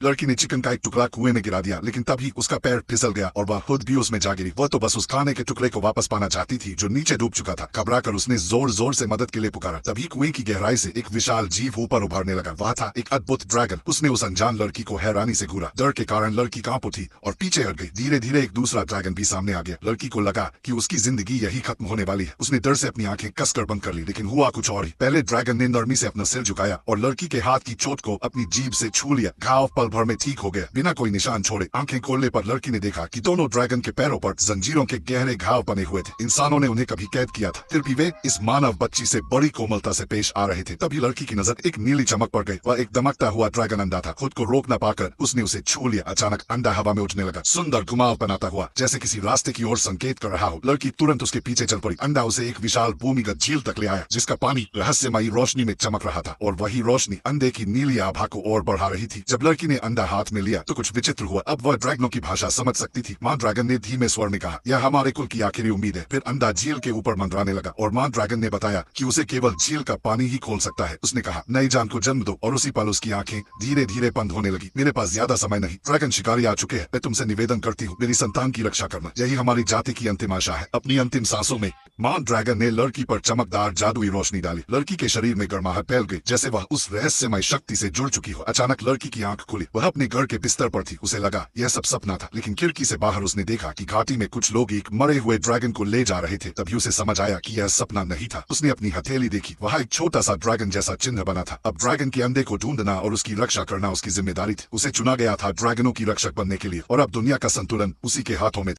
लड़की ने चिकन का एक टुकड़ा कुएं में गिरा दिया, लेकिन तभी उसका पैर फिसल गया और वह खुद भी उसमें जा गिरी। वह तो बस उस खाने के टुकड़े को वापस पाना चाहती थी जो नीचे डूब चुका था। घबरा कर उसने जोर जोर से मदद के लिए पुकारा। तभी कुएं की गहराई से एक विशाल जीव ऊपर उभरने लगा। वह था एक अद्भुत ड्रैगन। उसने उस अनजान लड़की को हैरानी से घूरा। डर के कारण लड़की कांप उठी और पीछे हट गई। धीरे धीरे एक दूसरा ड्रैगन भी सामने आ गया। लड़की को लगा कि उसकी जिंदगी यही खत्म होने वाली है। उसने डर से अपनी आंखें कसकर बंद कर ली, लेकिन हुआ कुछ और ही। पहले ड्रैगन ने नरमी से अपना सिर झुकाया और लड़की के हाथ की चोट को अपनी जीभ से छू लिया। घाव पल भर में ठीक हो गया, बिना कोई निशान छोड़े। आंखें खोलने पर लड़की ने देखा कि दोनों ड्रैगन के पैरों पर जंजीरों के गहरे घाव बने हुए थे। इंसानों ने उन्हें कभी कैद किया था, फिर भी वे इस मानव बच्ची से बड़ी कोमलता से पेश आ रहे थे। तभी लड़की की नजर एक नीली चमक पर गई। वह एक दमकता हुआ ड्रैगन अंडा था। खुद को रोक न पाकर उसने उसे छू लिया। अचानक अंडा हवा में उठने लगा, सुंदर घुमाव बनाता हुआ, जैसे किसी रास्ते की ओर संकेत कर रहा हो। लड़की तुरंत उसके पीछे चल पड़ी। अंडा उसे एक विशाल भूमिगत झील तक ले आया, जिसका पानी रहस्यमयी रोशनी में चमक रहा था और वही रोशनी अंडे की नीली आभा को और बढ़ा रही थी। जब लड़की ने अंडा हाथ में लिया तो कुछ विचित्र हुआ। अब वह ड्रैगनों की भाषा समझ सकती थी। माँ ड्रैगन ने धीमे स्वर में कहा, यह हमारे कुल की आखिरी उम्मीद है। फिर अंडा झील के ऊपर मंडराने लगा और माँ ड्रैगन ने बताया कि उसे केवल झील का पानी ही खोल सकता है। उसने कहा, नई जान को जन्म दो। और उसी पल उसकी आंखें धीरे धीरे बंद होने लगी। मेरे पास ज्यादा समय नहीं, ड्रैगन शिकारी आ चुके हैं। मैं तुमसे निवेदन करती हूँ, मेरी संतान की रक्षा करना। यही हमारी जाति की अंतिम आशा है। अपनी अंतिम सांसों में माँ ड्रैगन ने लड़की पर चमकदार जादुई रोशनी डाली। लड़की के शरीर में गर्माहट फैल गई, जैसे वह उस रहस्यमय शक्ति से जुड़ चुकी हो। अचानक लड़की की आंख खुली। वह अपने घर के बिस्तर पर थी। उसे लगा यह सब सपना था, लेकिन खिड़की से बाहर उसने देखा कि घाटी में कुछ लोग एक मरे हुए ड्रैगन को ले जा रहे थे। तभी उसे समझ आया कि यह सपना नहीं था। उसने अपनी हथेली देखी, वहाँ एक छोटा सा ड्रैगन जैसा चिन्ह बना था। अब ड्रैगन के अंडे को ढूंढना और उसकी रक्षा करना उसकी जिम्मेदारी थी। उसे चुना गया था ड्रैगनों की रक्षक बनने के लिए, और अब दुनिया का संतुलन उसी के हाथों में।